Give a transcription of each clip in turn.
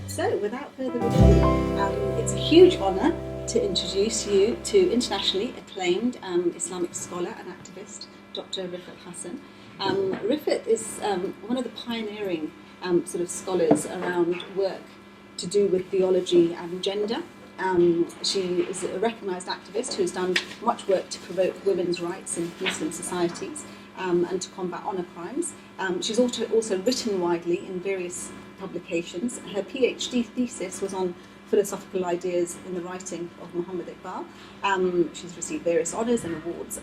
So, without further ado, it's a huge honour to introduce you to internationally acclaimed Islamic scholar and activist, Dr Riffat Hassan. Riffat is one of the pioneering sort of scholars around work to do with theology and gender. She is a recognised activist who has done much work to promote women's rights in Muslim societies and to combat honour crimes. She's also written widely in various publications. Her PhD thesis was on philosophical ideas in the writing of Muhammad Iqbal. She's received various honours and awards.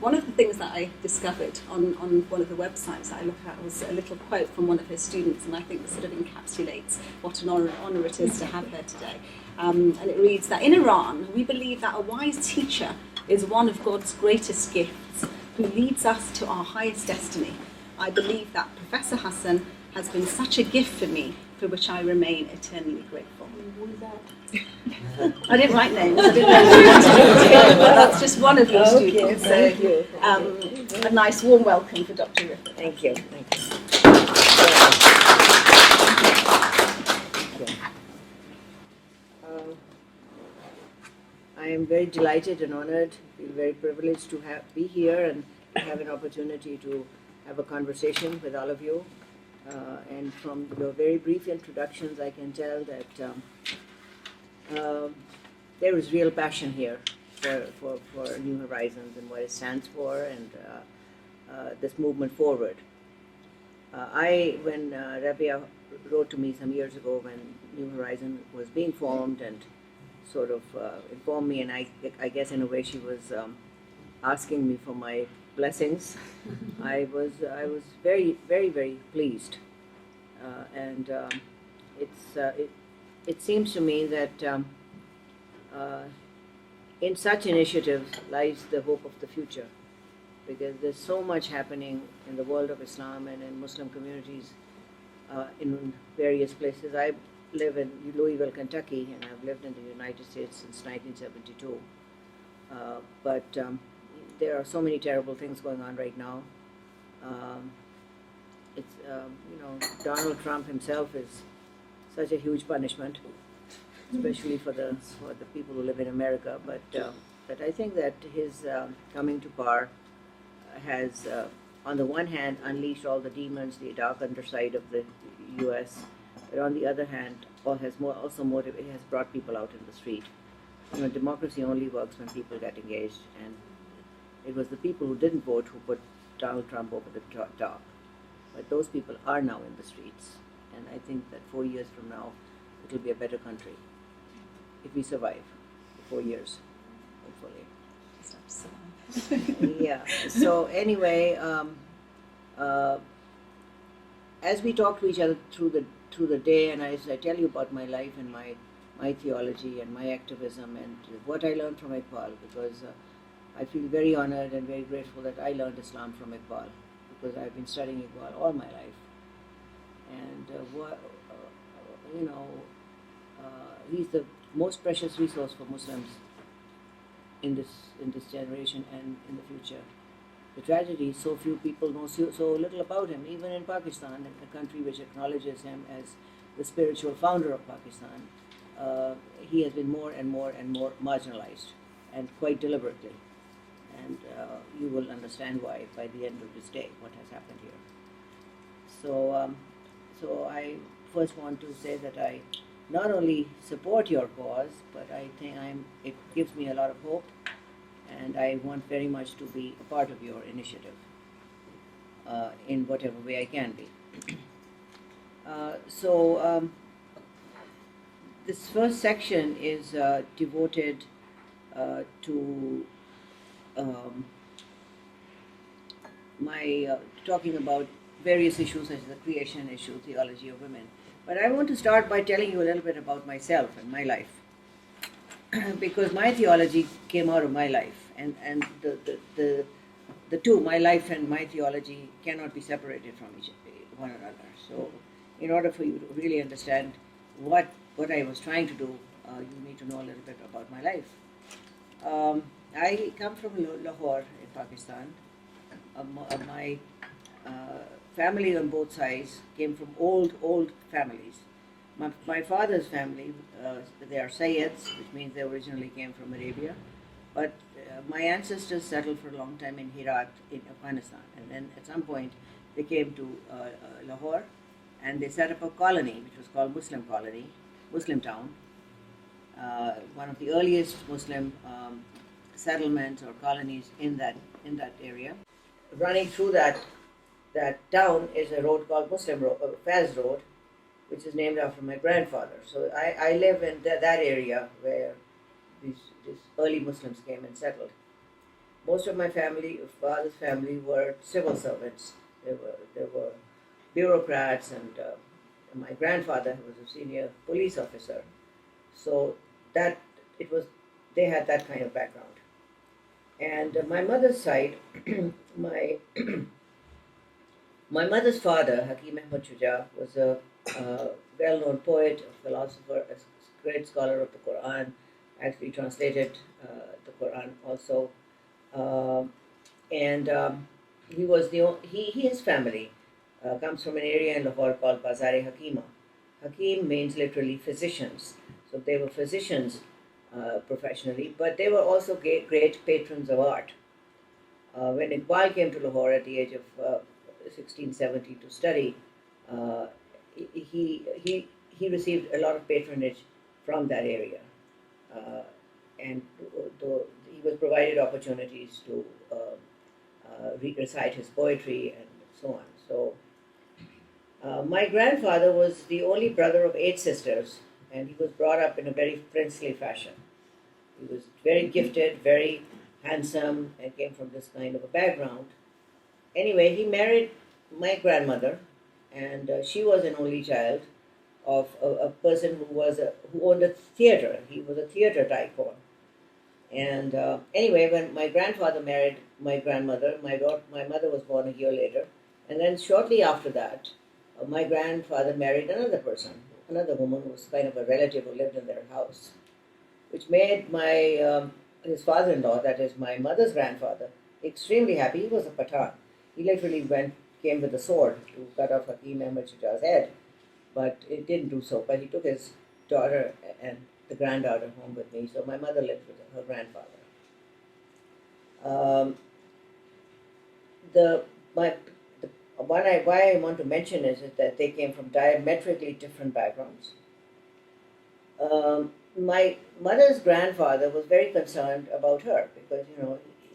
One of the things that I discovered on one of the websites that I look at was a little quote from one of her students, and I think this sort of encapsulates what an honour it is to have her today. And it reads that in Iran, we believe that a wise teacher is one of God's greatest gifts who leads us to our highest destiny. I believe that Professor Hassan has been such a gift for me, for which I remain eternally grateful. Who is that? I didn't write names. I didn't know who you wanted to hear, but that's just one of your students. Thank you. A nice warm welcome for Dr. Riffat. Thank you. Thank you. I am very delighted and honored, feel very privileged to be here and have an opportunity to have a conversation with all of you. And from your very brief introductions, I can tell that there is real passion here for New Horizons and what it stands for and this movement forward. When Rabia wrote to me some years ago when New Horizon was being formed and sort of informed me, and I guess in a way she was asking me for my blessings. I was very, very, very pleased, and it seems to me that in such initiatives lies the hope of the future, because there's so much happening in the world of Islam and in Muslim communities in various places. I live in Louisville, Kentucky, and I've lived in the United States since 1972. But there are so many terrible things going on right now. Donald Trump himself is such a huge punishment, especially for the people who live in America. But I think that his coming to power has, on the one hand, unleashed all the demons, the dark underside of the U.S., but on the other hand, it has brought people out in the street. Democracy only works when people get engaged, and it was the people who didn't vote who put Donald Trump over the top. But those people are now in the streets, and I think that 4 years from now, it will be a better country if we survive 4 years, hopefully. Yeah. So anyway, as we talk to each other through the day, and as I tell you about my life and my theology and my activism and what I learned from Iqbal, because I feel very honored and very grateful that I learned Islam from Iqbal, because I've been studying Iqbal all my life. And he's the most precious resource for Muslims in this generation and in the future. The tragedy is so few people know so little about him, even in Pakistan, a country which acknowledges him as the spiritual founder of Pakistan. He has been more and more and more marginalized, and quite deliberately. And you will understand why by the end of this day, what has happened here. So I first want to say that I not only support your cause, but I think it gives me a lot of hope, and I want very much to be a part of your initiative in whatever way I can be. This first section is devoted to my talking about various issues such as the creation issue, theology of women. But I want to start by telling you a little bit about myself and my life, because my theology came out of my life, and the two, my life and my theology, cannot be separated from one another. So, in order for you to really understand what I was trying to do, you need to know a little bit about my life. I come from Lahore in Pakistan, my family on both sides came from old families. My father's family, they are Sayyids, which means they originally came from Arabia. But my ancestors settled for a long time in Herat, in Afghanistan. And then at some point, they came to Lahore, and they set up a colony, which was called Muslim Colony, Muslim Town, one of the earliest Muslim settlements or colonies in that area. Running through that town is a road called Faz Road, which is named after my grandfather. So I live in that area where these early Muslims came and settled. Most of my family, father's family, were civil servants. They were bureaucrats, and my grandfather was a senior police officer. So that they had that kind of background. And my mother's side, my mother's father, Hakim Ahmad Shuja, was a well-known poet, a philosopher, a great scholar of the Quran, actually translated the Quran also. He was his family comes from an area in Lahore called Bazar-e Hakima. Hakim means literally physicians. So they were physicians professionally, but they were also great patrons of art. When Iqbal came to Lahore at the age of 16, 17 to study, he received a lot of patronage from that area. And he was provided opportunities to recite his poetry and so on. So my grandfather was the only brother of 8 sisters, and he was brought up in a very princely fashion. He was very gifted, very handsome, and came from this kind of a background. Anyway, he married my grandmother, and she was an only child of a person who owned a theater. He was a theater tycoon. And anyway, when my grandfather married my grandmother, my mother was born a year later. And then shortly after that, my grandfather married another person, another woman who was kind of a relative who lived in their house, which made his father-in-law, that is my mother's grandfather, extremely happy. He was a Pathan. He literally came with a sword to cut off Hakim Ahmad Shuja's head, but it didn't do so. But he took his daughter and the granddaughter home with me, so my mother lived with her grandfather. Why I want to mention is that they came from diametrically different backgrounds. My mother's grandfather was very concerned about her because,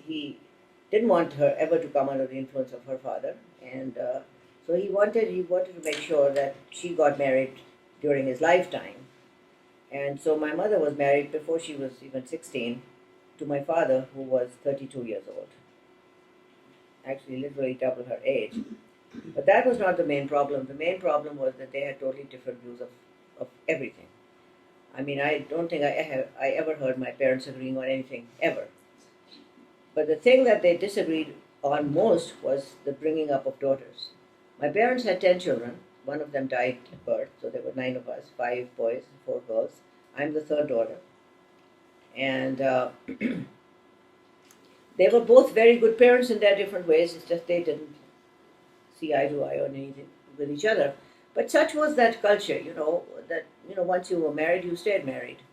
he didn't want her ever to come under the influence of her father, and so he wanted to make sure that she got married during his lifetime. And so my mother was married before she was even 16 to my father, who was 32 years old. Actually, literally double her age. But that was not the main problem. The main problem was that they had totally different views of everything. I mean, I don't think I ever heard my parents agreeing on anything, ever. But the thing that they disagreed on most was the bringing up of daughters. My parents had 10 children. One of them died at birth, so there were 9 of us, 5 boys, 4 girls. I'm the third daughter. And they were both very good parents in their different ways. It's just they didn't see eye to eye on anything with each other. But such was that culture, that once you were married, you stayed married,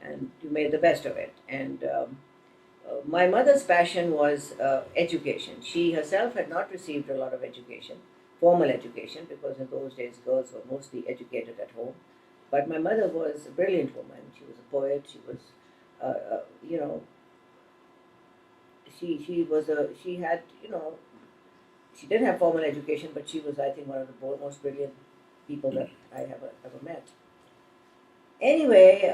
and you made the best of it. And my mother's passion was education. She herself had not received a lot of education, formal education, because in those days girls were mostly educated at home. But my mother was a brilliant woman. She was a poet. She was, she didn't have formal education, but she was, I think, one of the most brilliant people that I have ever met. Anyway,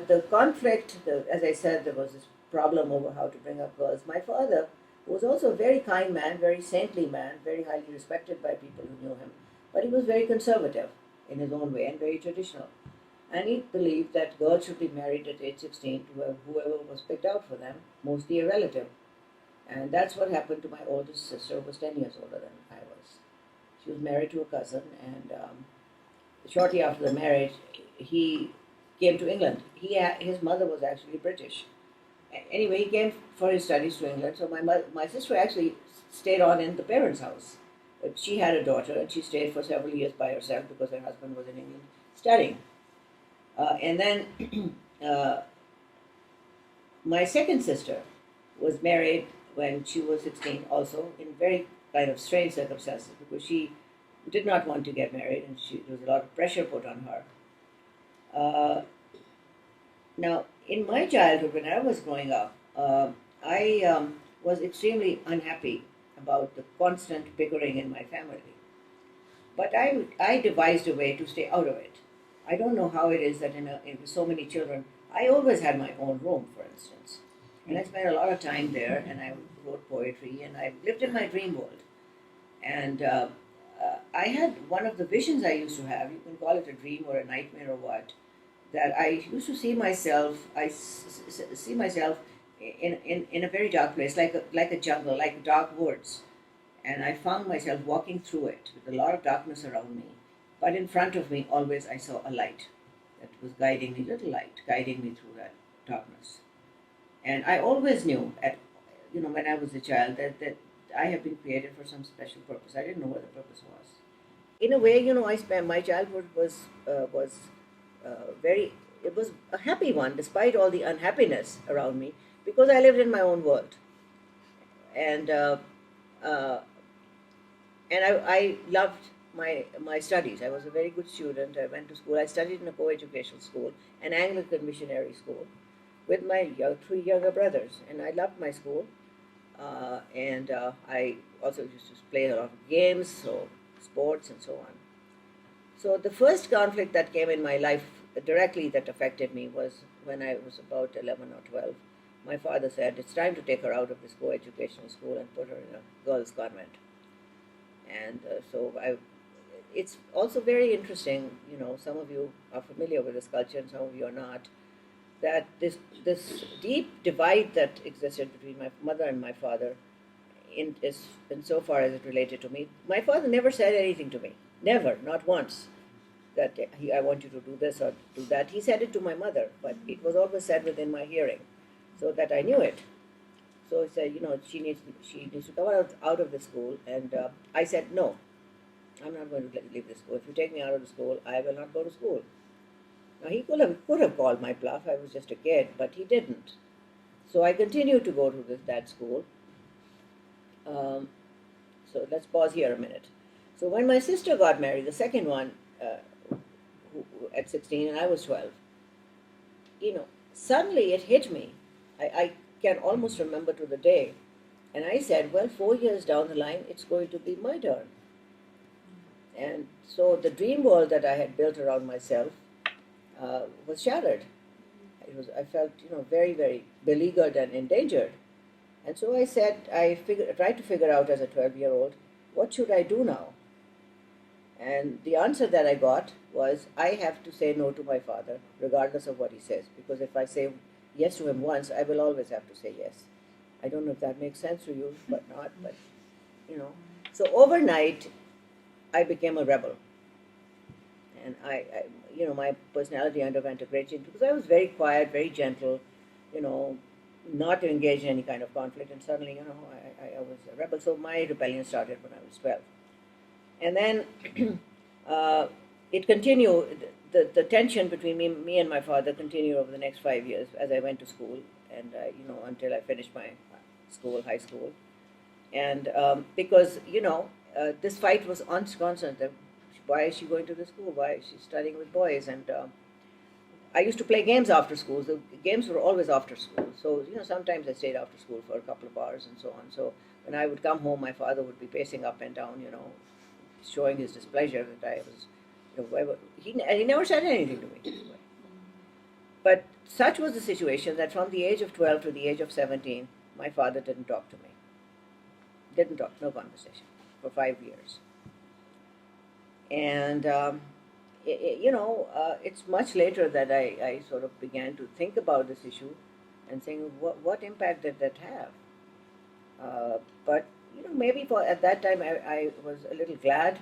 the conflict, as I said, there was this problem over how to bring up girls. My father was also a very kind man, very saintly man, very highly respected by people who knew him, but he was very conservative in his own way and very traditional. And he believed that girls should be married at age 16 to whoever was picked out for them, mostly a relative. And that's what happened to my oldest sister, who was 10 years older than I was. She was married to a cousin, and shortly after the marriage, he came to England. His mother was actually British. Anyway, he came for his studies to England. So my sister actually stayed on in the parents' house. She had a daughter, and she stayed for several years by herself because her husband was in England studying. And then my second sister was married when she was 16, also in very kind of strange circumstances, because she did not want to get married, and there was a lot of pressure put on her. Now, in my childhood, when I was growing up, I was extremely unhappy about the constant bickering in my family. But I devised a way to stay out of it. I don't know how it is that in so many children, I always had my own room, for instance. And I spent a lot of time there, and I wrote poetry, and I lived in my dream world. And I had one of the visions I used to have, you can call it a dream or a nightmare or what, that I used to see myself, see myself in a very dark place, like a jungle, like dark woods. And I found myself walking through it with a lot of darkness around me. But in front of me, always I saw a light that was guiding me, little light, guiding me through that darkness. And I always knew, when I was a child, that I have been created for some special purpose. I didn't know what the purpose was. In a way, I spent my childhood was very. It was a happy one, despite all the unhappiness around me, because I lived in my own world, and I loved my studies. I was a very good student. I went to school. I studied in a co-educational school, an Anglican missionary school, with my three younger brothers, and I loved my school. And I also used to play a lot of games, so sports and so on. So the first conflict that came in my life directly that affected me was when I was about 11 or 12. My father said, it's time to take her out of this co-educational school and put her in a girls' convent. And it's also very interesting, some of you are familiar with this culture and some of you are not, that this deep divide that existed between my mother and my father, in so far as it related to me. My father never said anything to me, never, not once, that I want you to do this or do that. He said it to my mother, but it was always said within my hearing, so that I knew it. So he said, she needs to come out of the school, and I said, no, I'm not going to leave the school. If you take me out of the school, I will not go to school. Now, he could have called my bluff. I was just a kid, but he didn't. So I continued to go to that school. So let's pause here a minute. So when my sister got married, the second one, at 16, and I was 12, suddenly it hit me. I can almost remember to the day. And I said, well, 4 years down the line, it's going to be my turn. And so the dream world that I had built around myself was shattered. I felt, very, very beleaguered and endangered. And so I said, tried to figure out as a 12-year-old, what should I do now? And the answer that I got was, I have to say no to my father, regardless of what he says. Because if I say yes to him once, I will always have to say yes. I don't know if that makes sense to you, but not. But, So overnight, I became a rebel. And my personality underwent a great change because I was very quiet, very gentle, not engaged in any kind of conflict. And suddenly, I was a rebel. So my rebellion started when I was 12. And then it continued, the tension between me and my father continued over the next 5 years as I went to school and, until I finished my high school. And because, this fight was constant. Why is she going to the school? Why is she studying with boys? And I used to play games after school. The games were always after school. So, sometimes I stayed after school for a couple of hours and so on. So when I would come home, my father would be pacing up and down, showing his displeasure that I was, he never said anything to me. But such was the situation that from the age of 12 to the age of 17, my father didn't talk to me. Didn't talk, no conversation for 5 years. And, it's much later that I sort of began to think about this issue and saying, what impact did that have? But, maybe at that time I was a little glad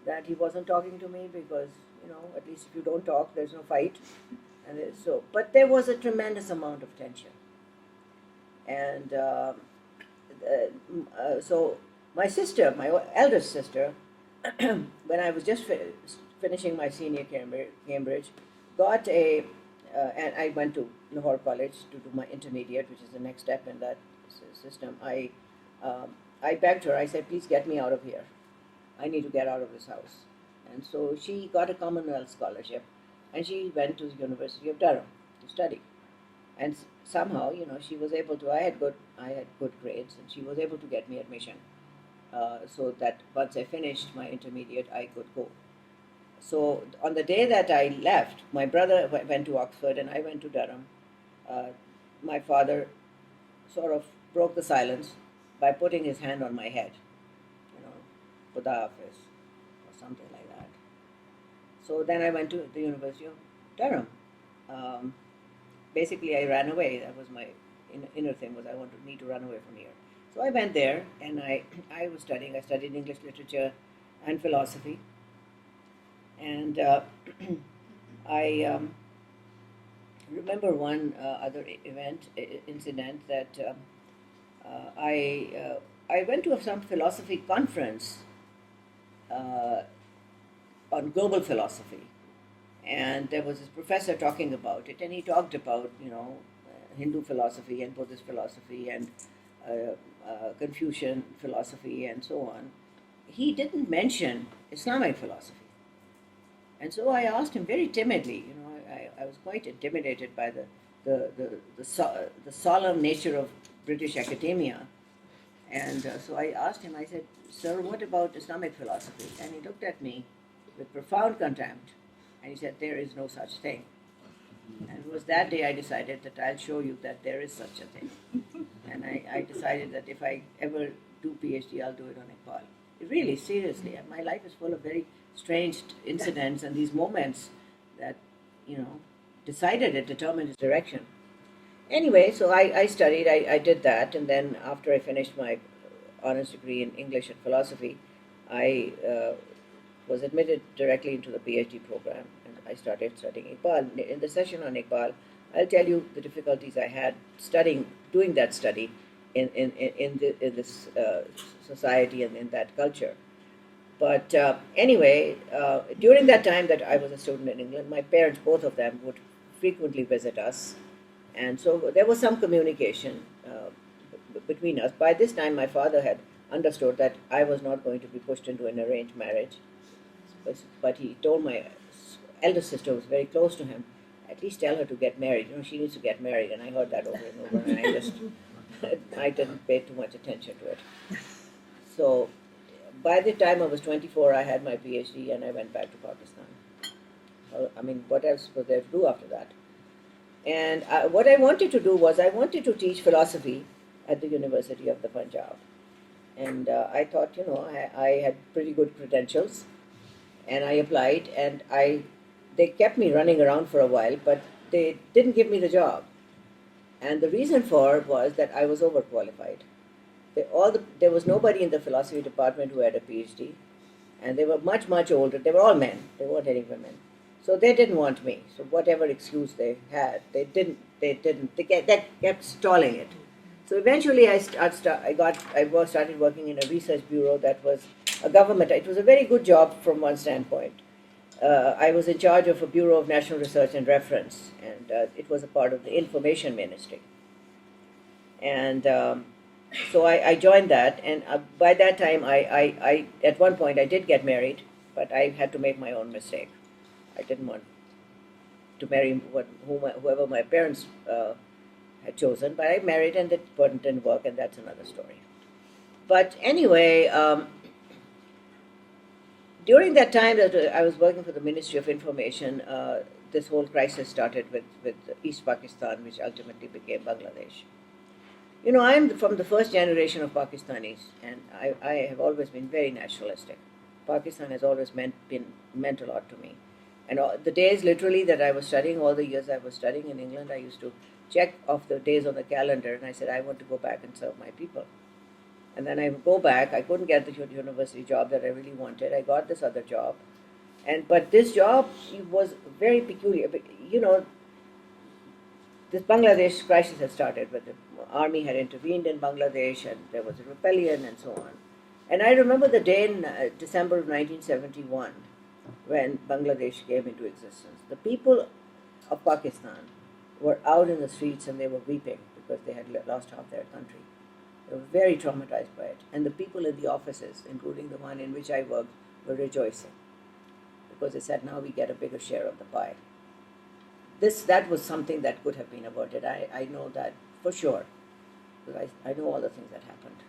that he wasn't talking to me because, at least if you don't talk, there's no fight. And but there was a tremendous amount of tension. And so my sister, my eldest sister, when I was just finishing my senior Cambridge, got and I went to Lahore College to do my intermediate, which is the next step in that system. I begged her, I said, please get me out of here. I need to get out of this house. And so she got a Commonwealth scholarship, and she went to the University of Durham to study. And somehow, she was able to. I had good grades, and she was able to get me admission, so that once I finished my intermediate, I could go. So on the day that I left, my brother went to Oxford, and I went to Durham. My father sort of broke the silence by putting his hand on my head, Khuda Hafiz, or something like that. So then I went to the University of Durham. Basically, I ran away. That was my inner thing, was I need to run away from here. So I went there, and I was studying. I studied English literature and philosophy. And I remember one other incident that I went to some philosophy conference on global philosophy, and there was this professor talking about it, and he talked about Hindu philosophy and Buddhist philosophy and Confucian philosophy and so on. He didn't mention Islamic philosophy. And so I asked him very timidly. I was quite intimidated by the solemn nature of British academia. And so I asked him, I said, sir, what about Islamic philosophy? And he looked at me with profound contempt, and he said, there is no such thing. And it was that day I decided that I'll show you that there is such a thing. And I decided that if I ever do PhD, I'll do it on Iqbal. Really, seriously, my life is full of very strange incidents and these moments that, determined its direction. Anyway, so I studied, I did that, and then after I finished my honors degree in English and philosophy, I was admitted directly into the PhD program, and I started studying Iqbal. In the session on Iqbal, I'll tell you the difficulties I had doing that study in this society and in that culture. But anyway, during that time that I was a student in England, my parents, both of them, would frequently visit us. And so there was some communication between us. By this time, my father had understood that I was not going to be pushed into an arranged marriage. But he told my eldest sister, who was very close to him, at least tell her to get married. She needs to get married. And I heard that over and over, and I didn't pay too much attention to it. So by the time I was 24, I had my PhD, and I went back to Pakistan. What else was there to do after that? And what I wanted to do was I wanted to teach philosophy at the University of the Punjab. And I thought, I had pretty good credentials, and I applied, and they kept me running around for a while, but they didn't give me the job. And the reason for it was that I was overqualified. There was nobody in the philosophy department who had a PhD, and they were much, much older. They were all men. They weren't any women. So they didn't want me. So whatever excuse they had, they kept stalling it. So eventually I started working in a research bureau that was a government. It was a very good job from one standpoint. I was in charge of a Bureau of National Research and Reference, and it was a part of the Information Ministry. And so I joined that, and by that time, I at one point I did get married, but I had to make my own mistake. I didn't want to marry whoever my parents had chosen, but I married, and it didn't work, and that's another story. But anyway, during that time that I was working for the Ministry of Information, this whole crisis started with East Pakistan, which ultimately became Bangladesh. I'm from the first generation of Pakistanis, and I have always been very nationalistic. Pakistan has always meant a lot to me. And the days literally that I was studying, all the years I was studying in England, I used to check off the days on the calendar, and I said, I want to go back and serve my people. And then I would go back. I couldn't get the university job that I really wanted. I got this other job. But this job was very peculiar. This Bangladesh crisis had started, but the army had intervened in Bangladesh, and there was a rebellion and so on. And I remember the day in December of 1971 when Bangladesh came into existence. The people of Pakistan were out in the streets and they were weeping because they had lost half their country. They were very traumatized by it. And the people in the offices, including the one in which I worked, were rejoicing because they said, now we get a bigger share of the pie. That was something that could have been averted. I know that for sure, because I know all the things that happened.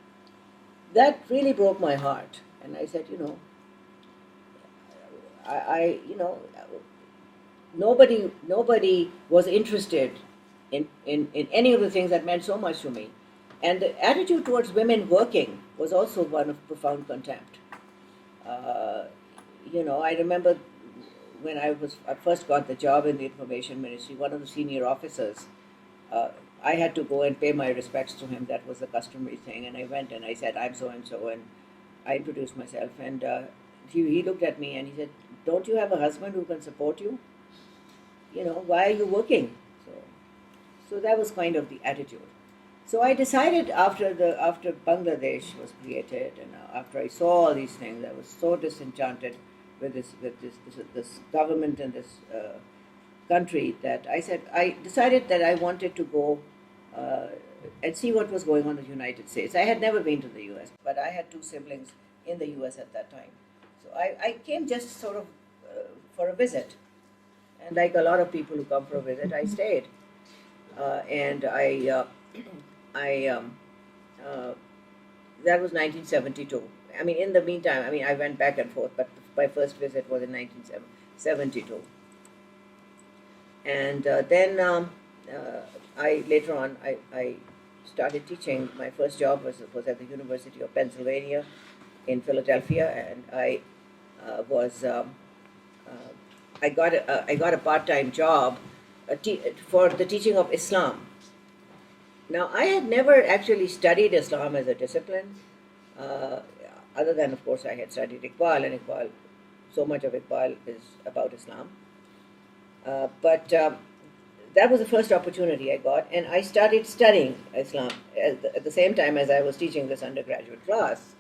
That really broke my heart. And I said, nobody was interested in any of the things that meant so much to me. And the attitude towards women working was also one of profound contempt. I remember when I first got the job in the information ministry, one of the senior officers, I had to go and pay my respects to him. That was the customary thing. And I went and I said, I'm so and so, and I introduced myself. And he looked at me and he said, don't you have a husband who can support you? Why are you working? So that was kind of the attitude. So I decided after Bangladesh was created, and after I saw all these things, I was so disenchanted with this government and this country that I decided that I wanted to go and see what was going on in the United States. I had never been to the U.S., but I had two siblings in the U.S. at that time. So I came just sort of for a visit. And like a lot of people who come for a visit, I stayed. That was 1972. I mean, in the meantime, I went back and forth, but my first visit was in 1972. And then later on, I started teaching. My first job was at the University of Pennsylvania in Philadelphia, and I got a part-time job for the teaching of Islam. Now, I had never actually studied Islam as a discipline, other than, of course, I had studied Iqbal, and so much of Iqbal is about Islam. But that was the first opportunity I got, and I started studying Islam at the same time as I was teaching this undergraduate class.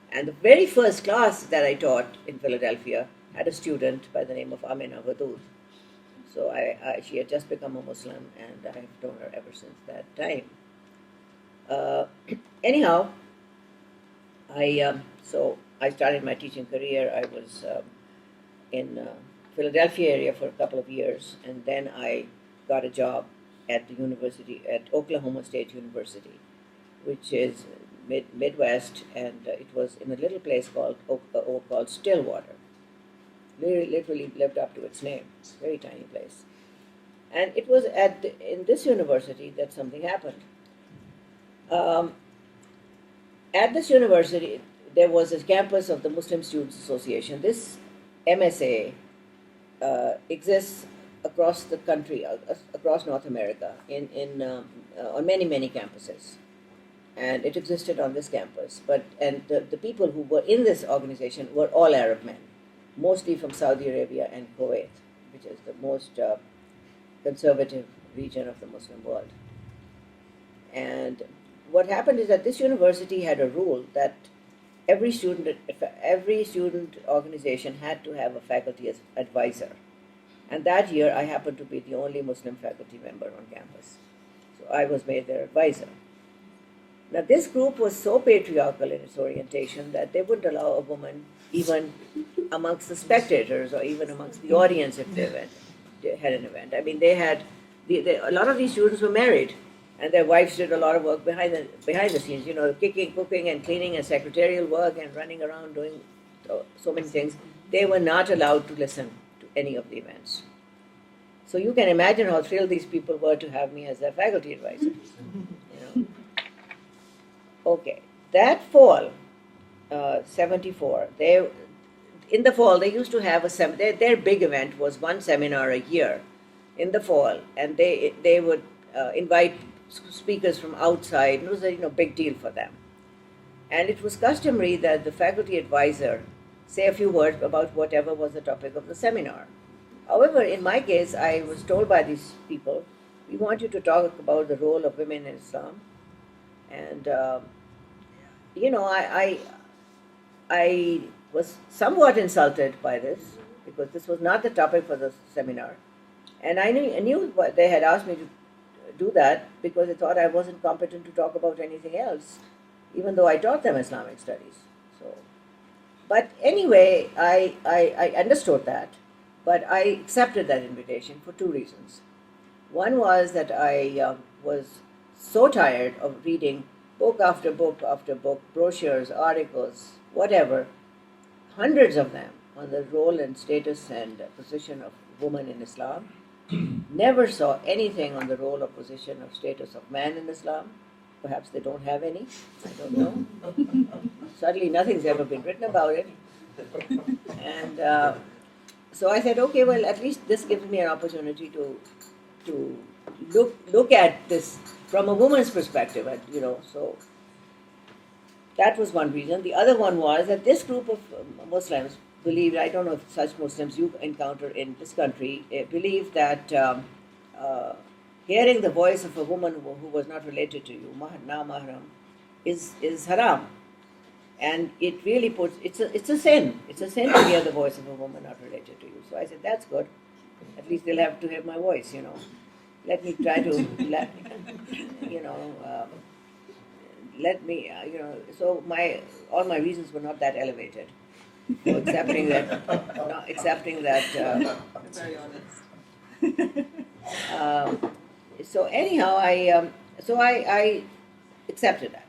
And the very first class that I taught in Philadelphia had a student by the name of Amina Wadood. So she had just become a Muslim, and I have known her ever since that time. Anyhow, so I started my teaching career. I was in Philadelphia area for a couple of years, and then I got a job at the university, at Oklahoma State University, which is Midwest, and it was in a little place called Stillwater. Literally lived up to its name. It's a very tiny place. And it was in this university that something happened. At this university, there was a campus of the Muslim Students Association. This MSA exists across the country, across North America, on many campuses. And it existed on this campus. And the people who were in this organization were all Arab men, mostly from Saudi Arabia and Kuwait, which is the most conservative region of the Muslim world. And what happened is that this university had a rule that every student organization had to have a faculty advisor. And that year, I happened to be the only Muslim faculty member on campus. So I was made their advisor. Now, this group was so patriarchal in its orientation that they wouldn't allow a woman even amongst the spectators or even amongst the audience if they had an event. I mean, they had a lot of these students were married, and their wives did a lot of work behind the scenes. Cooking, and cleaning, and secretarial work, and running around doing so many things. They were not allowed to listen to any of the events. So you can imagine how thrilled these people were to have me as their faculty advisor. Okay, that fall, 74, in the fall they used to have their big event was one seminar a year in the fall, and they would invite speakers from outside. It was a big deal for them. And it was customary that the faculty advisor say a few words about whatever was the topic of the seminar. However, in my case, I was told by these people, we want you to talk about the role of women in Islam. And, I was somewhat insulted by this because this was not the topic for the seminar. And I knew what they had asked me to do that because they thought I wasn't competent to talk about anything else, even though I taught them Islamic studies. So, but anyway, I understood that, but I accepted that invitation for two reasons. One was that I was so tired of reading book after book after book, brochures, articles, whatever, hundreds of them on the role and status and position of women in Islam. Never saw anything on the role or position or status of man in Islam. Perhaps they don't have any, I don't know. Certainly nothing's ever been written about it. And so I said, okay, well, at least this gives me an opportunity to look at this from a woman's perspective, so that was one reason. The other one was that this group of Muslims believed, I don't know if such Muslims you encounter in this country, believe that hearing the voice of a woman who was not related to you, na mahram, is haram. And it really puts, it's a sin. It's a sin to hear the voice of a woman not related to you. So I said, that's good. At least they'll have to hear my voice, Let me try to, so all my reasons were not that elevated. So accepting that, Very honest. so anyhow, I accepted that.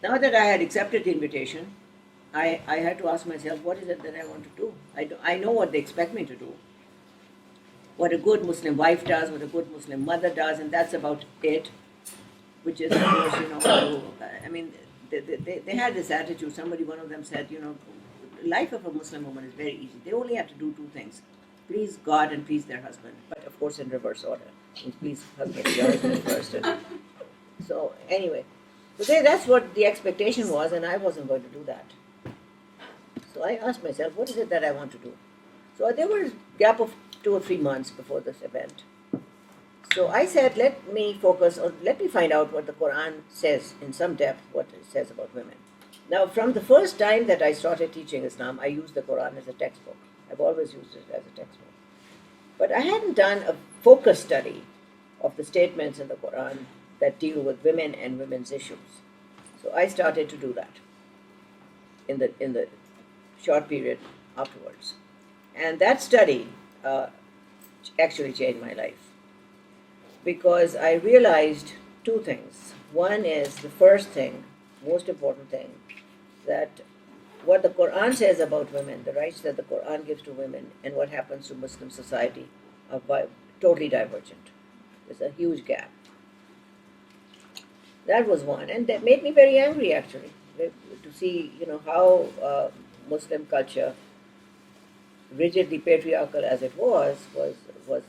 Now that I had accepted the invitation, I had to ask myself, what is it that I want to do? I know what they expect me to do. What a good Muslim wife does, what a good Muslim mother does, and that's about it. Which is, of course, they had this attitude. One of them said, life of a Muslim woman is very easy. They only have to do two things: please God and please their husband. But of course, in reverse order. Please husband, your husband first. So anyway, so that's what the expectation was, and I wasn't going to do that. So I asked myself, what is it that I want to do? So there was a gap of 2 or 3 months before this event. So I said, let me find out what the Quran says in some depth, what it says about women. Now, from the first time that I started teaching Islam, I used the Quran as a textbook. I've always used it as a textbook. But I hadn't done a focus study of the statements in the Quran that deal with women and women's issues. So I started to do that in the short period afterwards. And that study actually changed my life, because I realized two things. One is the first thing, most important thing, that what the Quran says about women, the rights that the Quran gives to women, and what happens to Muslim society are totally divergent. There's a huge gap. That was one, and that made me very angry, actually, to see, how Muslim culture, rigidly patriarchal as it was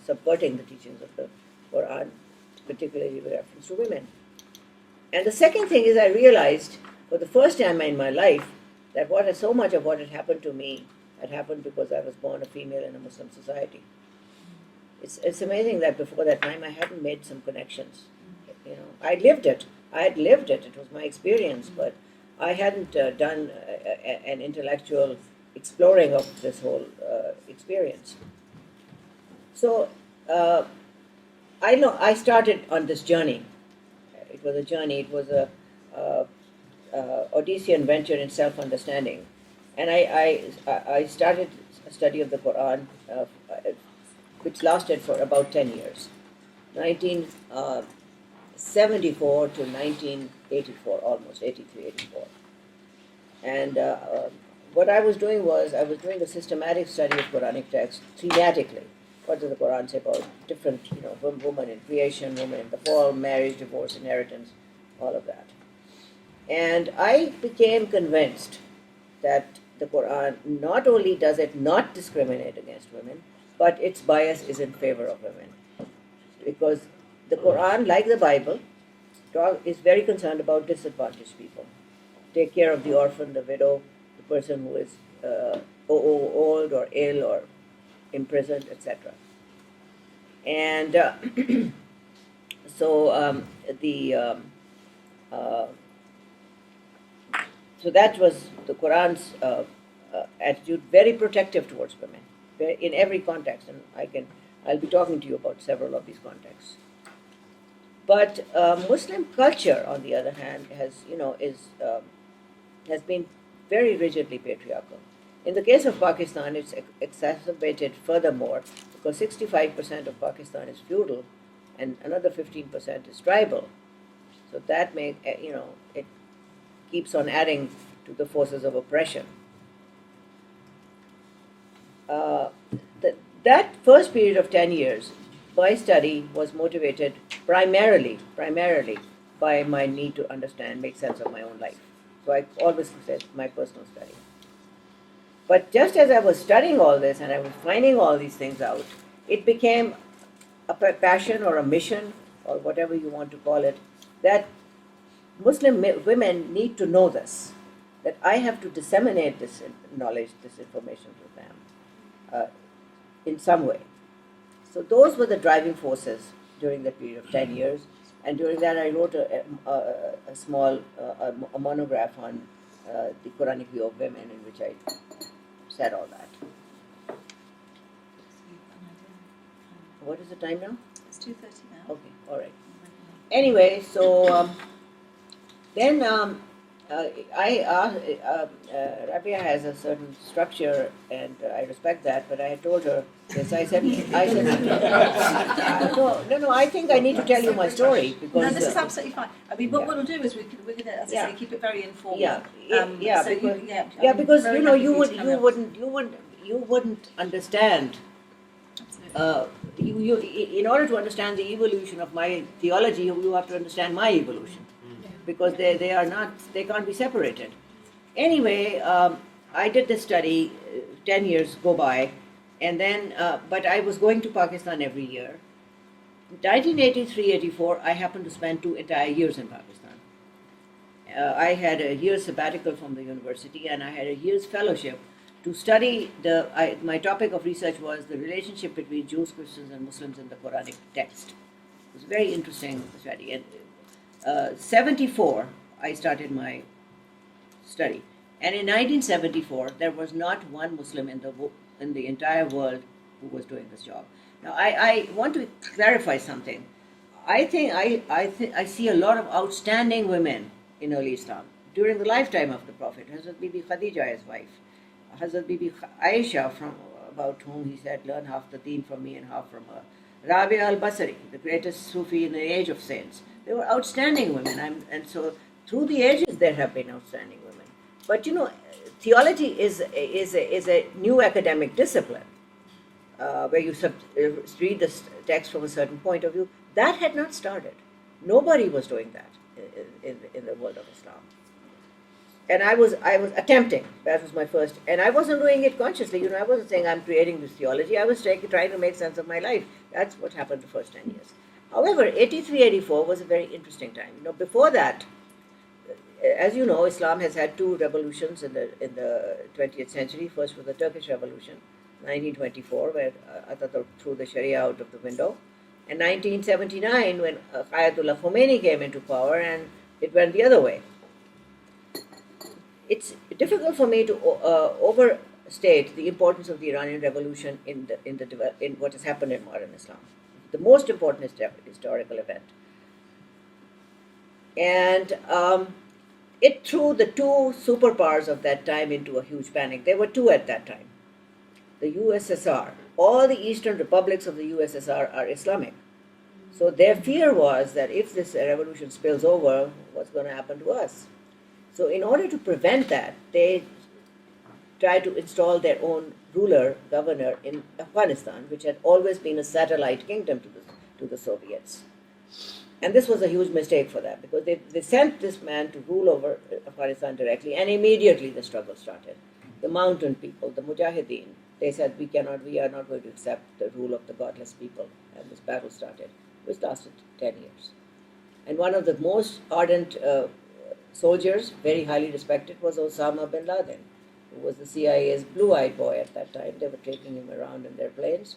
subverting the teachings of the Quran, particularly with reference to women. And the second thing is, I realized for the first time in my life that so much of what had happened to me had happened because I was born a female in a Muslim society. It's amazing that before that time I hadn't made some connections. I lived it. It was my experience, but I hadn't done an intellectual exploring of this whole experience. So I started on this journey. It was a journey. It was a Odyssean venture in self-understanding, and I started a study of the Quran, which lasted for about 10 years, 1974 to 1984, almost 83, 84. And what I was doing was I was doing a systematic study of Quranic texts thematically. What does the Quran say about different, woman in creation, woman in the fall, marriage, divorce, inheritance, all of that. And I became convinced that the Quran not only does it not discriminate against women, but its bias is in favor of women. Because the Quran, like the Bible, is very concerned about disadvantaged people. Take care of the orphan, the widow, the person who is old or ill or imprisoned, etc. And So that was the Quran's attitude, very protective towards women, in every context, and I'll be talking to you about several of these contexts. But Muslim culture, on the other hand, has been very rigidly patriarchal. In the case of Pakistan, it's exacerbated furthermore because 65% of Pakistan is feudal, and another 15% is tribal. So that it keeps on adding to the forces of oppression. That first period of 10 years, my study was motivated primarily by my need to understand, make sense of my own life. So I always said my personal study. But just as I was studying all this and I was finding all these things out, it became a passion or a mission or whatever you want to call it, that Muslim women need to know this, that I have to disseminate this knowledge, this information to them in some way. So those were the driving forces during the period of 10 years. And during that, I wrote a small monograph on the Quranic view of women, in which I said all that. What is the time now? It's 2:30 now. Okay, all right. Anyway, so then Rabia has a certain structure, and I respect that. But I had told her this. I said, no. I think I need to tell you my story because No, this is absolutely fine. I mean, what we'll do is we're going to, as I say, keep it very informal. Because you wouldn't understand. In order to understand the evolution of my theology, you have to understand my evolution, because they can't be separated. Anyway, I did this study. 10 years go by, and then but I was going to Pakistan every year. In 1983-84, I happened to spend 2 entire years in Pakistan. I had a year's sabbatical from the university, and I had a year's fellowship to study my topic of research was the relationship between Jews, Christians, and Muslims in the Quranic text. It was a very interesting study. And 74, I started my study, and in 1974, there was not one Muslim in the entire world who was doing this job. Now, I want to clarify something. I think I see a lot of outstanding women in early Islam during the lifetime of the Prophet. Hazrat Bibi Khadija, his wife. Hazrat Bibi Aisha, about whom he said, learn half the deen from me and half from her. Rabia al-Basri, the greatest Sufi in the age of saints. They were outstanding women, and so through the ages there have been outstanding women. But theology is a new academic discipline where you read the text from a certain point of view. That had not started. Nobody was doing that in the world of Islam. And I was attempting. That was my first, and I wasn't doing it consciously. I wasn't saying I'm creating this theology. I was trying to make sense of my life. That's what happened the first 10 years. However, 83-84 was a very interesting time. Before that, as you know, Islam has had 2 revolutions in the 20th century. First was the Turkish Revolution, 1924, where Ataturk threw the Sharia out of the window, and 1979 when Ayatollah Khomeini came into power, and it went the other way. It's difficult for me to overstate the importance of the Iranian Revolution in what has happened in modern Islam. The most important historical event, and it threw the 2 superpowers of that time into a huge panic. There were 2 at that time. The USSR, all the eastern republics of the USSR are Islamic. So their fear was that if this revolution spills over, what's going to happen to us? So in order to prevent that, they tried to install their own governor in Afghanistan, which had always been a satellite kingdom to the Soviets. And this was a huge mistake for them, because they sent this man to rule over Afghanistan directly, and immediately the struggle started. The mountain people, the Mujahideen, they said, we are not going to accept the rule of the godless people. And this battle started, which lasted 10 years. And one of the most ardent soldiers, very highly respected, was Osama bin Laden, who was the CIA's blue-eyed boy at that time. They were taking him around in their planes.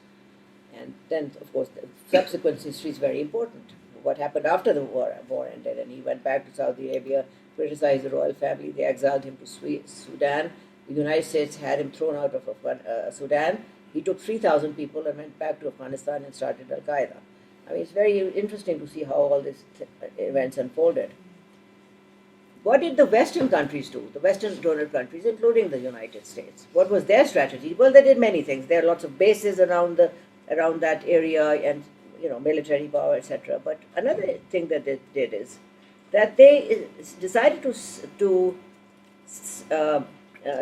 And then, of course, the subsequent history is very important. What happened after the war ended, and he went back to Saudi Arabia criticized the royal family. They exiled him to Sudan. The United States had him thrown out of Sudan. He took 3,000 people and went back to Afghanistan and started Al-Qaeda. I mean, it's very interesting to see how all these events unfolded. What did the Western countries do? The Western donor countries, including the United States. What was their strategy? Well, they did many things. There are lots of bases around that area, and military power, etc. But another thing that they did is that they decided to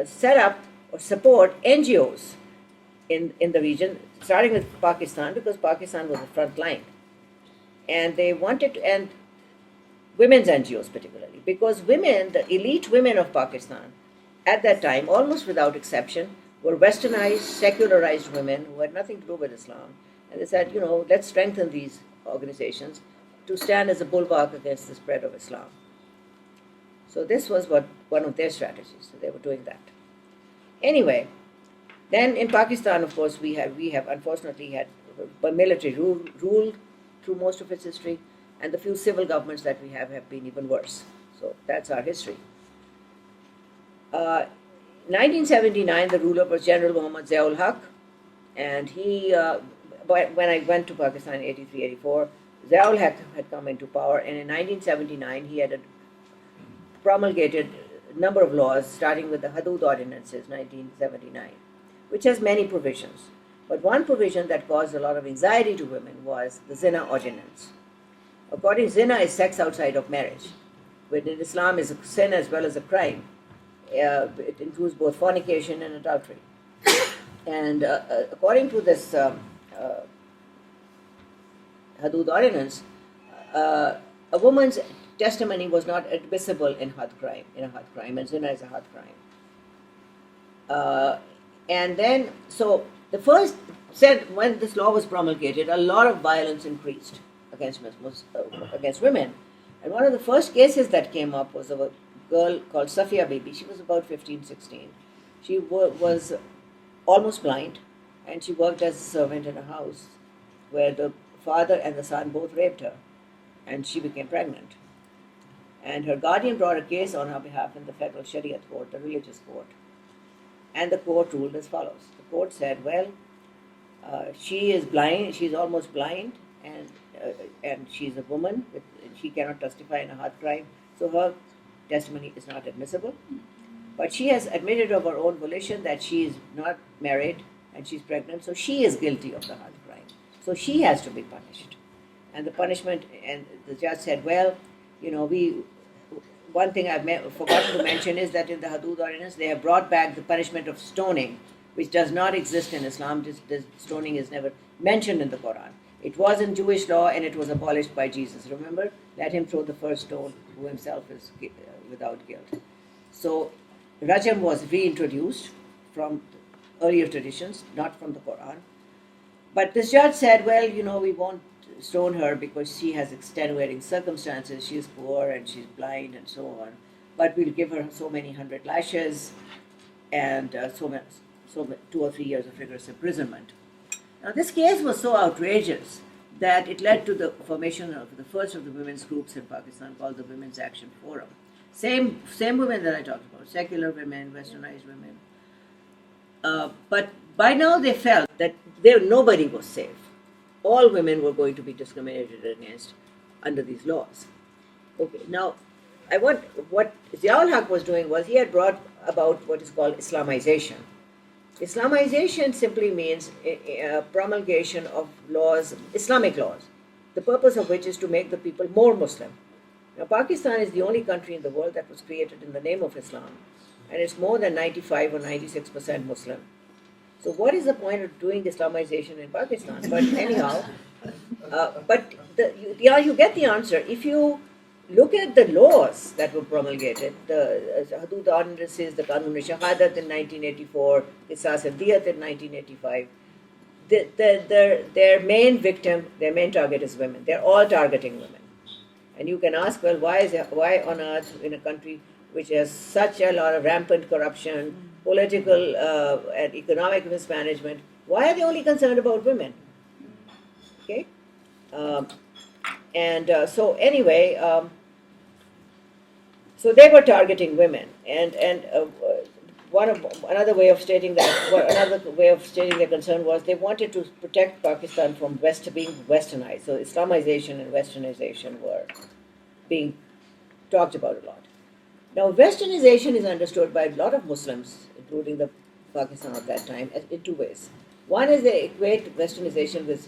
set up or support NGOs in the region, starting with Pakistan, because Pakistan was the front line. And they wanted to, and women's NGOs particularly, because women, the elite women of Pakistan, at that time, almost without exception, were westernized, secularized women who had nothing to do with Islam. And they said, let's strengthen these organizations to stand as a bulwark against the spread of Islam. So this was one of their strategies. So they were doing that. Anyway, then in Pakistan, of course, we have unfortunately had military rule through most of its history, and the few civil governments that we have been even worse. So that's our history. 1979, the ruler was General Muhammad Ziaul Haq, and he, when I went to Pakistan in 83, 84, Ziaul Haq had come into power, and in 1979 he had promulgated a number of laws, starting with the Hudud Ordinances, 1979, which has many provisions. But one provision that caused a lot of anxiety to women was the Zina Ordinance. According to Zina, is sex outside of marriage, which in Islam is a sin as well as a crime. It includes both fornication and adultery. And according to this Hudud Ordinance, a woman's testimony was not admissible in a Had crime, and Zina is a Had crime. And then, so the first said when this law was promulgated, a lot of violence increased against women. And one of the first cases that came up was of a girl called Safia Bibi. She was about 15, 16. She was almost blind, and she worked as a servant in a house where the father and the son both raped her, and she became pregnant. And her guardian brought a case on her behalf in the federal Shariat court, the religious court. And the court ruled as follows. The court said, well, she is blind, she's almost blind, and she's a woman, she cannot testify in a Had crime, so her testimony is not admissible. But she has admitted of her own volition that she is not married and she's pregnant, so she is guilty of the Had crime. So she has to be punished. And the punishment, and the judge said, well, one thing I've forgotten to mention is that in the Hudud Ordinance, they have brought back the punishment of stoning, which does not exist in Islam. Stoning is never mentioned in the Quran. It was in Jewish law, and it was abolished by Jesus. Remember? Let him throw the first stone, who himself is without guilt. So Rajam was reintroduced from earlier traditions, not from the Quran. But this judge said, well, we won't stone her because she has extenuating circumstances. She's poor and she's blind and so on. But we'll give her so many 100 lashes and 2 or 3 years of rigorous imprisonment. Now, this case was so outrageous that it led to the formation of the first of the women's groups in Pakistan called the Women's Action Forum. Same women that I talked about, secular women, westernized women. But by now they felt that nobody was safe. All women were going to be discriminated against under these laws. Okay, now, what Ziaul Haq was doing was he had brought about what is called Islamization. Islamization simply means promulgation of laws, Islamic laws, the purpose of which is to make the people more Muslim. Now, Pakistan is the only country in the world that was created in the name of Islam, and it's more than 95 or 96% Muslim. So what is the point of doing Islamization in Pakistan? But anyhow, you get the answer. If you look at the laws that were promulgated, the Hudud Ordinances, the Qanun-e-Shahadat in 1984, Qisas al-Diyat in 1985, their main victim, their main target is women. They're all targeting women. And you can ask, well, why on earth in a country which has such a lot of rampant corruption, political and economic mismanagement, why are they only concerned about women? Okay? So anyway, So they were targeting women, and another way of stating their concern was they wanted to protect Pakistan from being westernized. So Islamization and westernization were being talked about a lot. Now, westernization is understood by a lot of Muslims, including the Pakistan of that time, in two ways. One is they equate westernization with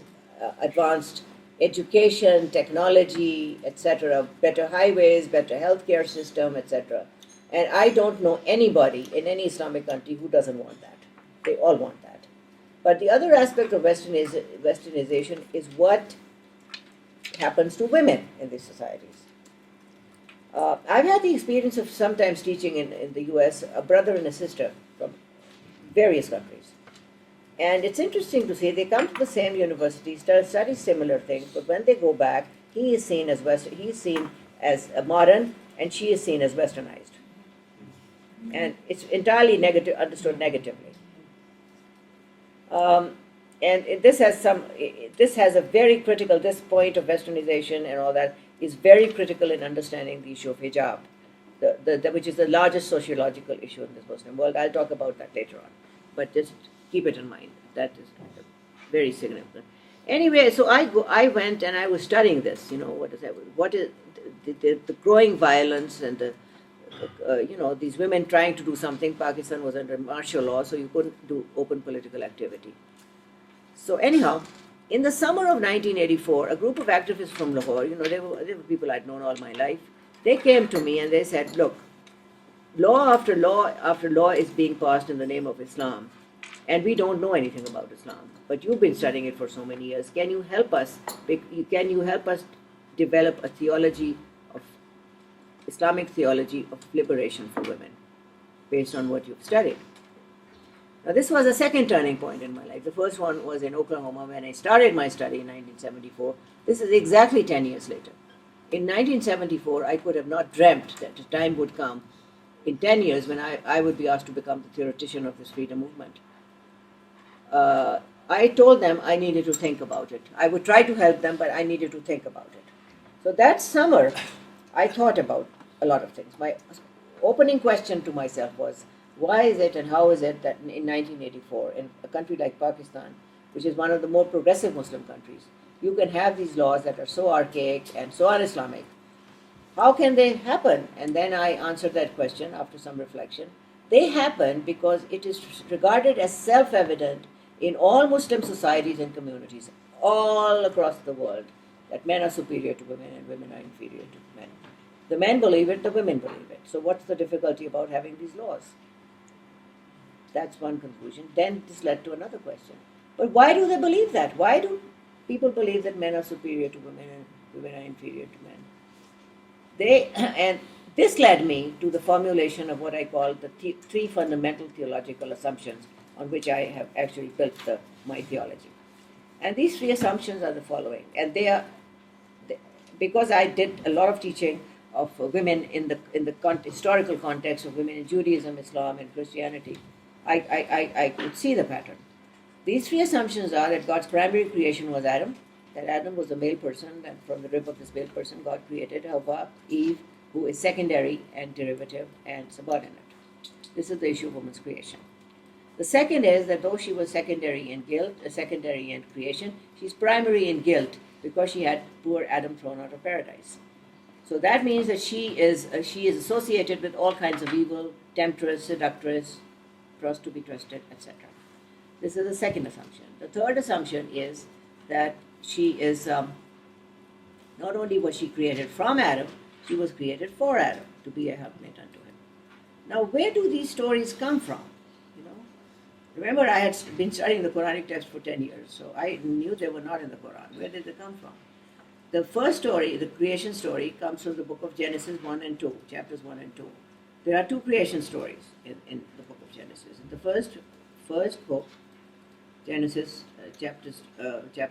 advanced education, technology, etc., better highways, better healthcare system, etc. And I don't know anybody in any Islamic country who doesn't want that. They all want that. But the other aspect of westernization is what happens to women in these societies. I've had the experience of sometimes teaching in the US, a brother and a sister from various countries. And it's interesting to see they come to the same university, study similar things, but when they go back, he is seen as modern, and she is seen as westernized. And it's entirely understood negatively. This has a very critical, this point of westernization and all that is very critical in understanding the issue of hijab, which is the largest sociological issue in this Muslim world. I'll talk about that later on, but just keep it in mind. That is very significant. Anyway, so I went and I was studying this. What is the growing violence and these women trying to do something. Pakistan was under martial law, so you couldn't do open political activity. So anyhow, in the summer of 1984, a group of activists from Lahore, they were people I'd known all my life, they came to me and they said, look, law after law after law is being passed in the name of Islam, and we don't know anything about Islam, but you've been studying it for so many years. Can you help us? Can you help us develop a theology of Islamic theology of liberation for women based on what you've studied? Now, this was a second turning point in my life. The first one was in Oklahoma when I started my study in 1974. This is exactly 10 years later. In 1974, I could have not dreamt that the time would come in 10 years when I would be asked to become the theoretician of this freedom movement. I told them I needed to think about it. I would try to help them, but I needed to think about it. So that summer, I thought about a lot of things. My opening question to myself was, why is it and how is it that in 1984, in a country like Pakistan, which is one of the more progressive Muslim countries, you can have these laws that are so archaic and so un-Islamic? How can they happen? And then I answered that question after some reflection. They happen because it is regarded as self-evident in all Muslim societies and communities all across the world that men are superior to women and women are inferior to men. The men believe it, the women believe it. So what's the difficulty about having these laws? That's one conclusion. Then this led to another question. But why do they believe that? Why do people believe that men are superior to women and women are inferior to men? And this led me to the formulation of what I call the three fundamental theological assumptions on which I have actually built my theology. And these three assumptions are the following. And because I did a lot of teaching of women in the historical context of women in Judaism, Islam, and Christianity, I could see the pattern. These three assumptions are that God's primary creation was Adam, that Adam was a male person, and from the rib of this male person, God created Hawa, Eve, who is secondary and derivative and subordinate. This is the issue of woman's creation. The second is that though she was secondary in secondary in creation, she's primary in guilt because she had poor Adam thrown out of paradise. So that means that she is associated with all kinds of evil, temptress, seductress, trust to be trusted, etc. This is the second assumption. The third assumption is that she is not only was she created from Adam, she was created for Adam to be a helpmate unto him. Now, where do these stories come from? Remember, I had been studying the Quranic text for 10 years, so I knew they were not in the Quran. Where did they come from? The first story, the creation story, comes from the book of Genesis 1 and 2, chapters 1 and 2. There are two creation stories in the book of Genesis. In the first book, Genesis chapter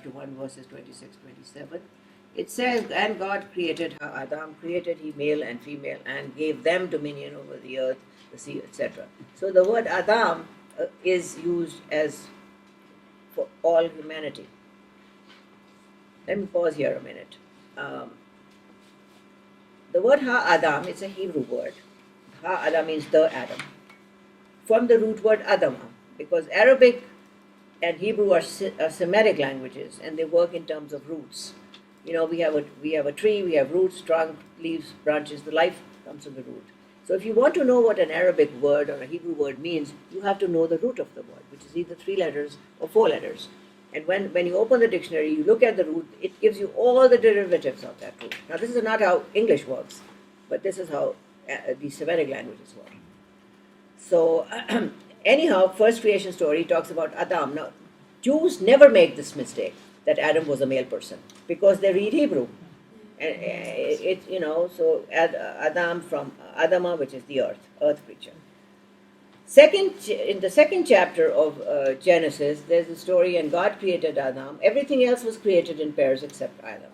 1, verses 26, 27, it says, and God created Adam, created he male and female, and gave them dominion over the earth, the sea, etc. So the word Adam is used as for all humanity. Let me pause here a minute. the word ha-Adam is a Hebrew word. Ha-Adam means the Adam, from the root word Adama, because Arabic and Hebrew are Semitic languages, and they work in terms of roots. We have a tree, we have roots, trunk, leaves, branches. The life comes from the root. So if you want to know what an Arabic word or a Hebrew word means, you have to know the root of the word, which is either 3 letters or 4 letters. And when you open the dictionary, you look at the root, it gives you all the derivatives of that root. Now, this is not how English works, but this is how the Semitic languages work. So, anyhow, first creation story talks about Adam. Now, Jews never make this mistake that Adam was a male person because they read Hebrew. And so Adam from Adama, which is the earth creature. In the second chapter of Genesis, there's a story, and God created Adam. Everything else was created in pairs except Adam.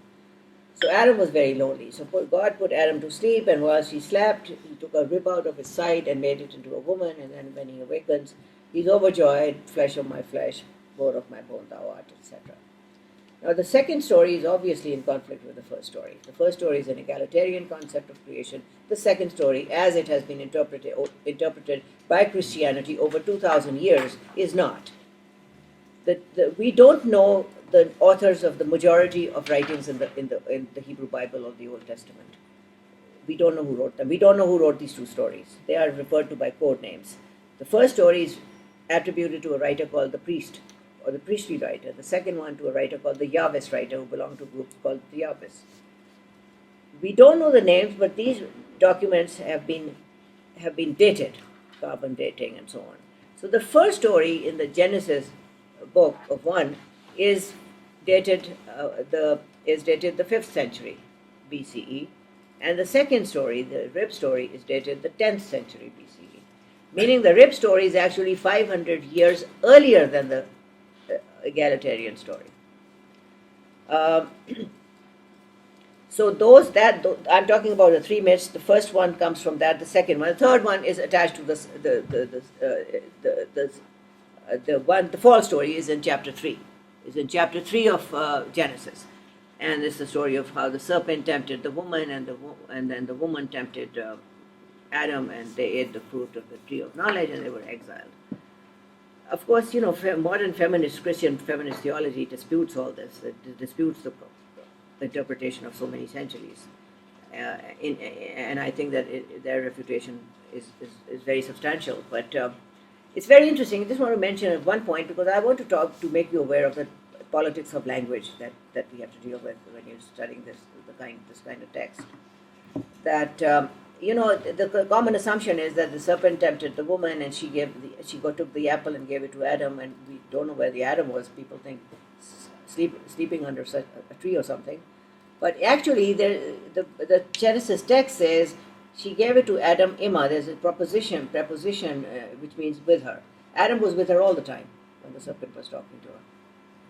So Adam was very lonely. So God put Adam to sleep, and while she slept, he took a rib out of his side and made it into a woman. And then when he awakens, he's overjoyed, flesh of my flesh, bone of my bone, thou art, etc. Now, the second story is obviously in conflict with the first story. The first story is an egalitarian concept of creation. The second story, as it has been interpreted by Christianity over 2,000 years, is not. We don't know the authors of the majority of writings in the Hebrew Bible or the Old Testament. We don't know who wrote them. We don't know who wrote these 2 stories. They are referred to by code names. The first story is attributed to a writer called the priest, or the priestly writer. The second one to a writer called the Yahwist writer, who belonged to a group called the Yahwist. We don't know the names, but these documents have been dated, carbon dating and so on. So the first story in the Genesis book of 1 is dated the 5th century BCE, and the second story, the rib story, is dated the 10th century BCE, meaning the rib story is actually 500 years earlier than the egalitarian story. So I'm talking about the 3 myths. The first one comes from that. The second one, the third one is attached to this. The false story is in chapter 3. Is in chapter 3 of Genesis, and it's the story of how the serpent tempted the woman, and then the woman tempted Adam, and they ate the fruit of the tree of knowledge, and they were exiled. Of course, modern Christian feminist theology disputes all this. It disputes the interpretation of so many centuries. And I think that their refutation is very substantial. But it's very interesting. I just want to mention at one point, because I want to make you aware of the politics of language that we have to deal with when you're studying this kind of text. That the common assumption is that the serpent tempted the woman, and she took the apple and gave it to Adam, and we don't know where the Adam was. People think sleeping under such a tree or something, but actually the Genesis text says she gave it to Adam Imma. There's a preposition which means with her. Adam was with her all the time when the serpent was talking to her,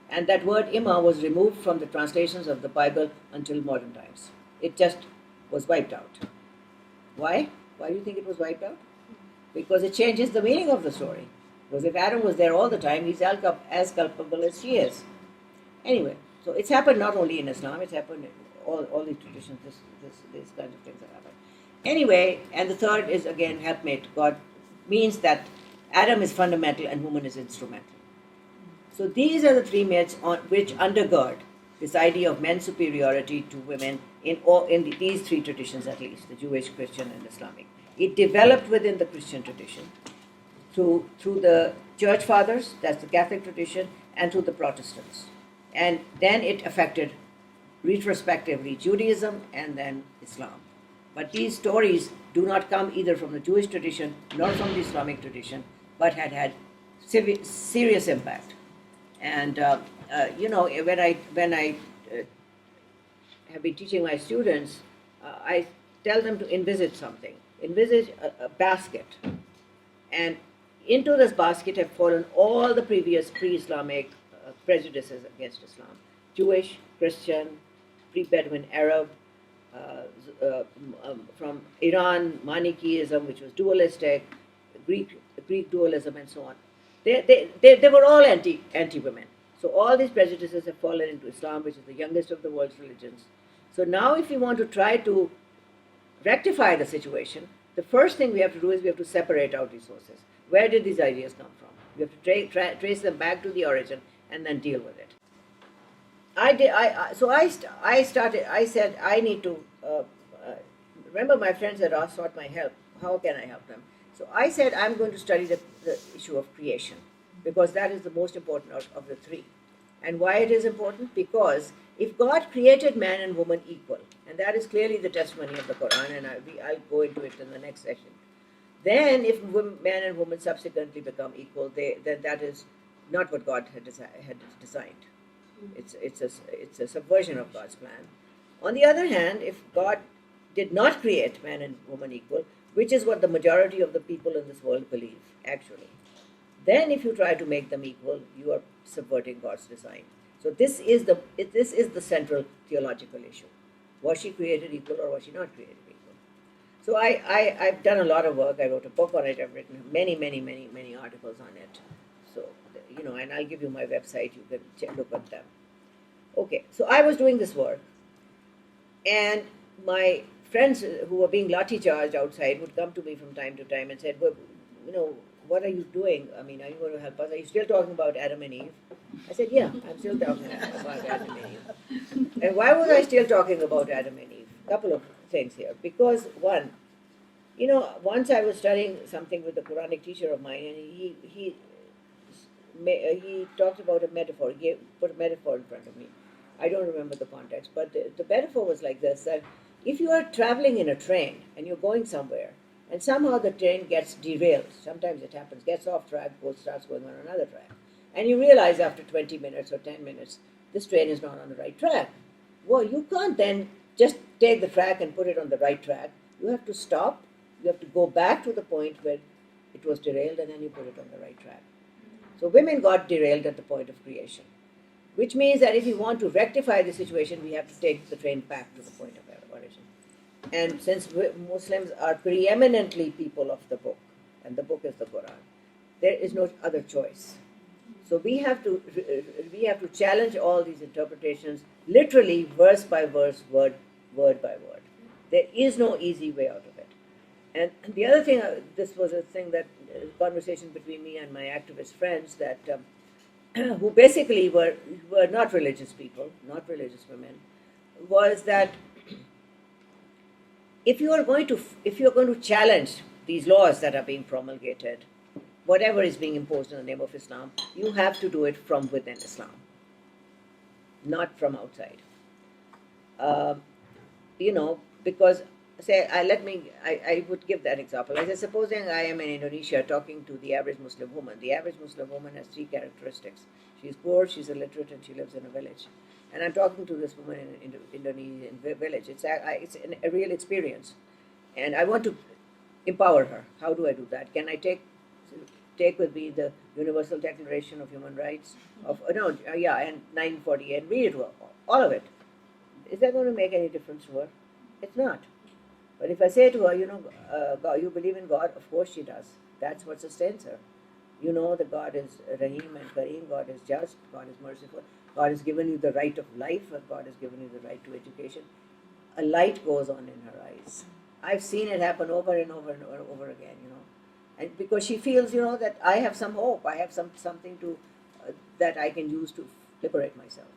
and that word Imma was removed from the translations of the Bible until modern times. It just was wiped out. Why? Why do you think it was wiped out? Because it changes the meaning of the story. Because if Adam was there all the time, he's as culpable as she is. Anyway, so it's happened not only in Islam, it's happened in all these traditions, these kinds of things have happened. Anyway, and the third is again helpmate. God means that Adam is fundamental and woman is instrumental. So these are the 3 myths which undergird this idea of men's superiority to women in these 3 traditions, at least, the Jewish, Christian, and Islamic. It developed within the Christian tradition through the church fathers, that's the Catholic tradition, and through the Protestants. And then it affected, retrospectively, Judaism and then Islam. But these stories do not come either from the Jewish tradition nor from the Islamic tradition, but had serious impact. And when I have been teaching my students, I tell them to envisage something. Envisage a basket, and into this basket have fallen all the previous pre-Islamic prejudices against Islam: Jewish, Christian, pre-Bedouin Arab, from Iran, Manichaeism, which was dualistic, Greek dualism, and so on. They were all anti-women. So all these prejudices have fallen into Islam, which is the youngest of the world's religions. So now if we want to try to rectify the situation, the first thing we have to do is we have to separate out resources. Where did these ideas come from? We have to trace them back to the origin and then deal with it. I started. I said I need to. Remember, my friends had sought my help. How can I help them? So I said I'm going to study the issue of creation, because that is the most important of the three. And why it is important? Because if God created man and woman equal, and that is clearly the testimony of the Quran, and I'll go into it in the next session, then if man and woman subsequently become equal, then that is not what God had designed. It's a subversion of God's plan. On the other hand, if God did not create man and woman equal, which is what the majority of the people in this world believe, actually, then if you try to make them equal, you are subverting God's design. So this is the central theological issue. Was she created equal or was she not created equal? So I've done a lot of work. I wrote a book on it. I've written many articles on it. So, and I'll give you my website. You can look at them. Okay, so I was doing this work, and my friends who were being lathi charged outside would come to me from time to time and said, well, what are you doing? I mean, are you going to help us? Are you still talking about Adam and Eve? I said, yeah, I'm still talking about Adam and Eve. And why was I still talking about Adam and Eve? A couple of things here. Because one, once I was studying something with a Quranic teacher of mine, and he talked about a metaphor. He put a metaphor in front of me. I don't remember the context, but the metaphor was like this, that if you are traveling in a train and you're going somewhere, and somehow the train gets derailed, sometimes it happens, gets off track, starts going on another track, and you realize after 20 minutes or 10 minutes, this train is not on the right track. Well, you can't then just take the track and put it on the right track. You have to stop, you have to go back to the point where it was derailed, and then you put it on the right track. So women got derailed at the point of creation, which means that if you want to rectify the situation, we have to take the train back to the point of origin. And since Muslims are preeminently people of the book, and the book is the Quran, there is no other choice. So we have to challenge all these interpretations, literally verse by verse, word by word. There is no easy way out of it. And the other thing, this was a thing that conversation between me and my activist friends that who basically were not religious people, not religious women, was that if you are going to challenge these laws that are being promulgated, whatever is being imposed in the name of Islam, you have to do it from within Islam, not from outside. Because I would give that example. I said, supposing I am in Indonesia talking to the average Muslim woman. The average Muslim woman has three characteristics. She's poor, she's illiterate, and she lives in a village. And I'm talking to this woman in an Indonesian village. It's a real experience. And I want to empower her. How do I do that? Can I take with me the Universal Declaration of Human Rights? And 1948, and read it all of it. Is that going to make any difference to her? It's not. But if I say to her, God, you believe in God? Of course she does. That's what sustains her. You know that God is Rahim and Kareem, God is just, God is merciful, God has given you the right of life, and God has given you the right to education. A light goes on in her eyes. I've seen it happen over and over and over again, And because she feels, that I have some hope, I have something to that I can use to liberate myself.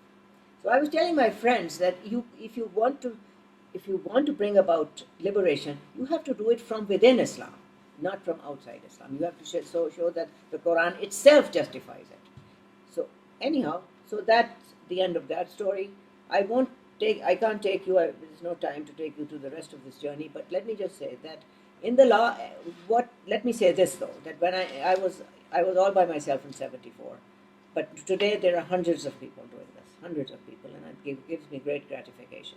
So I was telling my friends that if you want to bring about liberation, you have to do it from within Islam, not from outside Islam. You have to show that the Quran itself justifies it. So anyhow, so that's the end of that story. I can't take you, there's no time to take you to the rest of this journey, but let me just say that in the law, let me say this though, that when I was all by myself in 74, but today there are hundreds of people doing this, hundreds of people, and it gives me great gratification.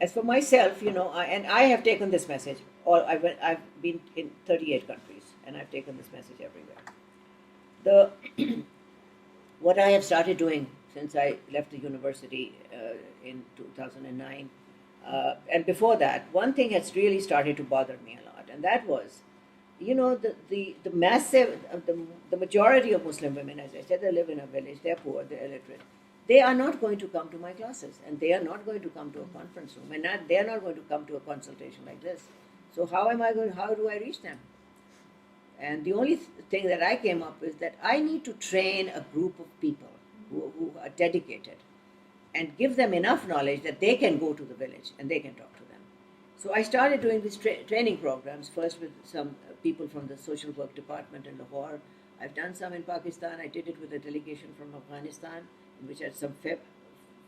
As for myself, and I have taken this message, I've been in 38 countries, and I've taken this message everywhere. What I have started doing since I left the university in 2009, and before that, one thing has really started to bother me a lot, and that was, the massive, the majority of Muslim women, as I said, they live in a village, they're poor, they're illiterate. they are not going to come to my classes, and they are not going to come to a conference room, and they are not going to come to a consultation like this. So how do I reach them? And the only thing that I came up with is that I need to train a group of people who are dedicated and give them enough knowledge that they can go to the village and they can talk to them. So I started doing these training programs, first with some people from the social work department in Lahore. I've done some in Pakistan. I did it with a delegation from Afghanistan, in which had some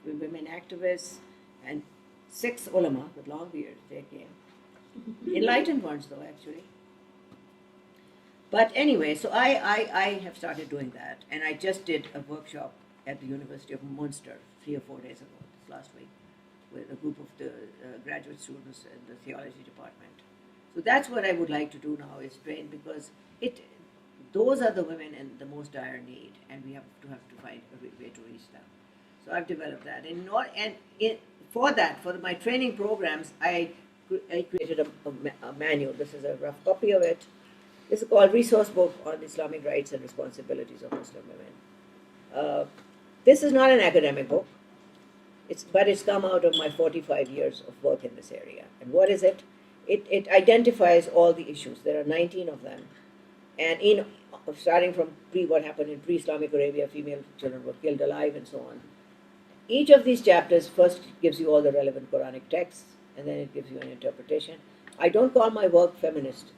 women activists and 6 ulama with long beards. They came. Enlightened ones, though, actually. But anyway, so I have started doing that, and I just did a workshop at the University of Munster 3 or 4 days ago, this last week, with a group of the graduate students in the theology department. So that's what I would like to do now, is train, because those are the women in the most dire need, and we have to find a way to reach them. So I've developed that, for my training programs, I created a manual. This is a rough copy of it. This is called Resource Book on Islamic Rights and Responsibilities of Muslim Women. This is not an academic book, but it's come out of my 45 years of work in this area. And what is it? It identifies all the issues. There are 19 of them. And starting from what happened in pre-Islamic Arabia, female children were killed alive and so on. Each of these chapters first gives you all the relevant Quranic texts, and then it gives you an interpretation. I don't call my work feminist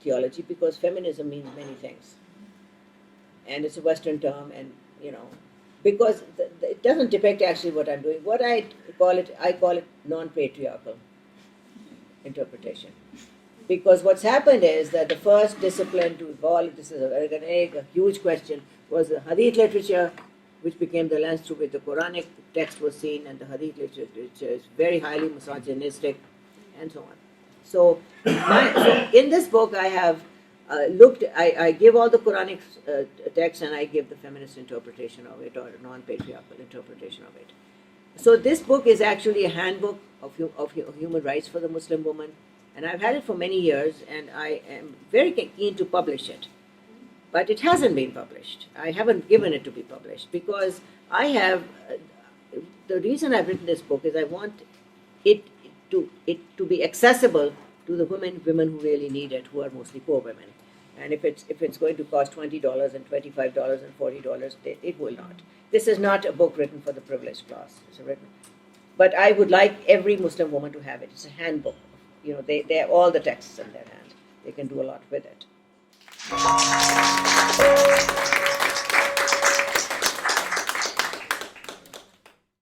theology, because feminism means many things. And it's a Western term, and, because it doesn't depict actually what I'm doing. What I call it non-patriarchal interpretation. Because what's happened is that the first discipline to evolve, this is a huge question, was the Hadith literature, which became the lens through which the Quranic text was seen, and the Hadith literature is very highly misogynistic, and so on. So in this book, I have I give all the Quranic texts, and I give the feminist interpretation of it, or non-patriarchal interpretation of it. So this book is actually a handbook of human rights for the Muslim woman, and I've had it for many years, and I am very keen to publish it. But it hasn't been published. I haven't given it to be published, because the reason I've written this book is I want it to be accessible to the women who really need it, who are mostly poor women. And if it's going to cost $20 and $25 and $40, it will not. This is not a book written for the privileged class. But I would like every Muslim woman to have it. It's a handbook. They have all the texts in their hand. They can do a lot with it.